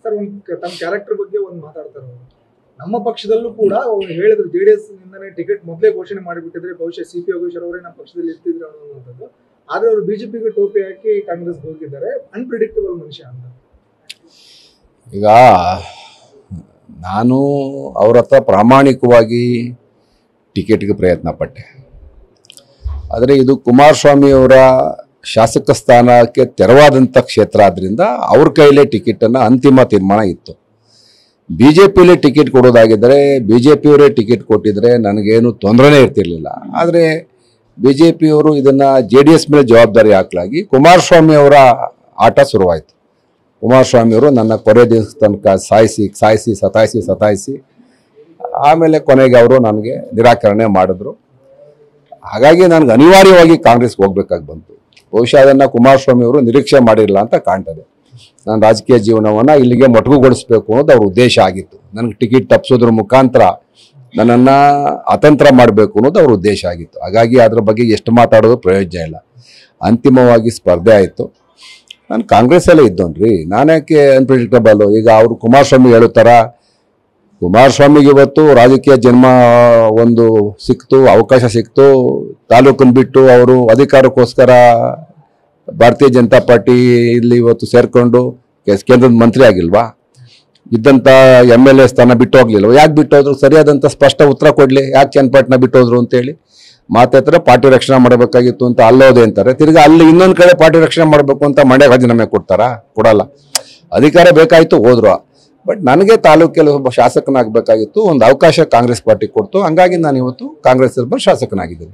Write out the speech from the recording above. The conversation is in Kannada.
ಸರ್ ತಮ್ಮ ಕ್ಯಾರೆಕ್ಟರ್ ಬಗ್ಗೆ ಒಂದು ಮಾತಾಡ್ತಾರೆ ಅವರು. ನಮ್ಮ ಪಕ್ಷದಲ್ಲೂ ಕೂಡ ಅವ್ರು ಹೇಳಿದ್ರು JDS ನಿಂದನೇ ಟಿಕೆಟ್ ಮೊದಲೇ ಘೋಷಣೆ ಮಾಡಿಬಿಟ್ಟಿದ್ರೆ ಬಹುಶಃ CP ಯೋಗೇಶ್ವರ್ ಅವರೇ ನಮ್ಮ ಪಕ್ಷದಲ್ಲಿ ಇರ್ತಿದ್ರು ಅನ್ನುವಂಥದ್ದು. ಆದ್ರೆ ಅವರು BJPಗೆ ಟೋಪಿ ಹಾಕಿ ಕಾಂಗ್ರೆಸ್ ಹೋಗಿದ್ದಾರೆ. ಅನ್ಪ್ರಿಡಿಕ್ಟಬಲ್ ಮನುಷ್ಯ ಅಂತ. ಈಗ ನಾನು ಅವ್ರ ಹತ್ರ ಪ್ರಾಮಾಣಿಕವಾಗಿ ಟಿಕೆಟ್ಗೆ ಪ್ರಯತ್ನ ಪಟ್ಟೆ. ಆದರೆ ಇದು ಕುಮಾರಸ್ವಾಮಿಯವರ ಶಾಸಕ ಸ್ಥಾನಕ್ಕೆ ತೆರವಾದಂಥ ಕ್ಷೇತ್ರ ಆದ್ದರಿಂದ ಅವ್ರ ಕೈಲೇ ಟಿಕೆಟನ್ನು ಅಂತಿಮ ತೀರ್ಮಾನ ಇತ್ತು. BJPಲೇ ಟಿಕೆಟ್ ಕೊಡೋದಾಗಿದ್ದರೆ BJPಯವರೇ ಟಿಕೆಟ್ ಕೊಟ್ಟಿದ್ರೆ ನನಗೇನು ತೊಂದರೆನೇ ಇರ್ತಿರ್ಲಿಲ್ಲ. ಆದರೆ BJPಯವರು ಇದನ್ನು JDS ಮೇಲೆ ಜವಾಬ್ದಾರಿ ಹಾಕಲಾಗಿ ಕುಮಾರಸ್ವಾಮಿ ಅವರ ಆಟ ಶುರುವಾಯಿತು. ಕುಮಾರಸ್ವಾಮಿಯವರು ನನ್ನ ಕೊನೆ ದಿವಸ ತನಕ ಸತಾಯಿಸಿ ಆಮೇಲೆ ಕೊನೆಗೆ ಅವರು ನನಗೆ ನಿರಾಕರಣೆ ಮಾಡಿದ್ರು. ಹಾಗಾಗಿ ನನಗೆ ಅನಿವಾರ್ಯವಾಗಿ ಕಾಂಗ್ರೆಸ್ಗೆ ಹೋಗ್ಬೇಕಾಗಿ ಬಂತು. ಬಹುಶಃ ಅದನ್ನು ಕುಮಾರಸ್ವಾಮಿಯವರು ನಿರೀಕ್ಷೆ ಮಾಡಿರಲಿಲ್ಲ ಅಂತ ಕಾಣ್ತದೆ. ನಾನು ರಾಜಕೀಯ ಜೀವನವನ್ನು ಇಲ್ಲಿಗೆ ಮೊಟಕುಗೊಳಿಸಬೇಕು ಅನ್ನೋದು ಅವ್ರ ಉದ್ದೇಶ ಆಗಿತ್ತು. ನನಗೆ ಟಿಕೆಟ್ ತಪ್ಪಿಸೋದ್ರ ಮುಖಾಂತರ ನನ್ನನ್ನು ಅತಂತ್ರ ಮಾಡಬೇಕು ಅನ್ನೋದು ಅವ್ರ ಉದ್ದೇಶ ಆಗಿತ್ತು. ಹಾಗಾಗಿ ಅದ್ರ ಬಗ್ಗೆ ಎಷ್ಟು ಮಾತಾಡೋದು ಪ್ರಯೋಜನ ಇಲ್ಲ. ಅಂತಿಮವಾಗಿ ಸ್ಪರ್ಧೆ ಆಯಿತು. ನಾನು ಕಾಂಗ್ರೆಸ್ಸಲ್ಲೇ ಇದ್ದೋನ್ರಿ, ನಾನ್ಯಾಕೆ ಅನ್ಪ್ರಿಡಿಕ್ಟಬಲ್ಲು. ಈಗ ಅವರು ಕುಮಾರಸ್ವಾಮಿ ಹೇಳೋ ಥರ ಕುಮಾರಸ್ವಾಮಿಗೆ ಇವತ್ತು ರಾಜಕೀಯ ಜನ್ಮ ಒಂದು ಸಿಕ್ತು, ಅವಕಾಶ ಸಿಕ್ತು. ತಾಲೂಕನ್ನು ಬಿಟ್ಟು ಅವರು ಅಧಿಕಾರಕ್ಕೋಸ್ಕರ ಭಾರತೀಯ ಜನತಾ ಪಾರ್ಟಿ ಇಲ್ಲಿ ಇವತ್ತು ಸೇರಿಕೊಂಡು ಕೇಂದ್ರದ ಮಂತ್ರಿ ಆಗಿಲ್ವಾ? ಇದ್ದಂಥ MLA ಸ್ಥಾನ ಬಿಟ್ಟು ಹೋಗ್ಲಿಲ್ವ? ಯಾಕೆ ಬಿಟ್ಟು ಹೋದ್ರು? ಸರಿಯಾದಂಥ ಸ್ಪಷ್ಟ ಉತ್ತರ ಕೊಡಲಿ. ಯಾಕೆ ಚನ್ನಪಟ್ಟಣ ಬಿಟ್ಟು ಹೋದ್ರು ಅಂತೇಳಿ ಮಾತಾಡ್ತಾರೆ. ಪಾರ್ಟಿ ರಕ್ಷಣೆ ಮಾಡಬೇಕಾಗಿತ್ತು ಅಂತ ಅಲ್ಲೋದೆ ಅಂತಾರೆ. ತಿರ್ಗಿ ಅಲ್ಲಿ ಇನ್ನೊಂದು ಕಡೆ ಪಾರ್ಟಿ ರಕ್ಷಣೆ ಮಾಡಬೇಕು ಅಂತ ಮಂಡ್ಯ ರಾಜೀನಾಮೆ ಕೊಡ್ತಾರಾ? ಕೊಡಲ್ಲ. ಅಧಿಕಾರ ಬೇಕಾಯಿತು, ಹೋದ್ರು. ಬಟ್ ನನಗೆ ತಾಲೂಕಲ್ಲಿ ಒಬ್ಬ ಶಾಸಕನಾಗಬೇಕಾಗಿತ್ತು. ಒಂದು ಅವಕಾಶ ಕಾಂಗ್ರೆಸ್ ಪಾರ್ಟಿ ಕೊಡ್ತು. ಹಂಗಾಗಿ ನಾನು ಇವತ್ತು ಕಾಂಗ್ರೆಸ್ ಶಾಸಕನಾಗಿದ್ದೀನಿ.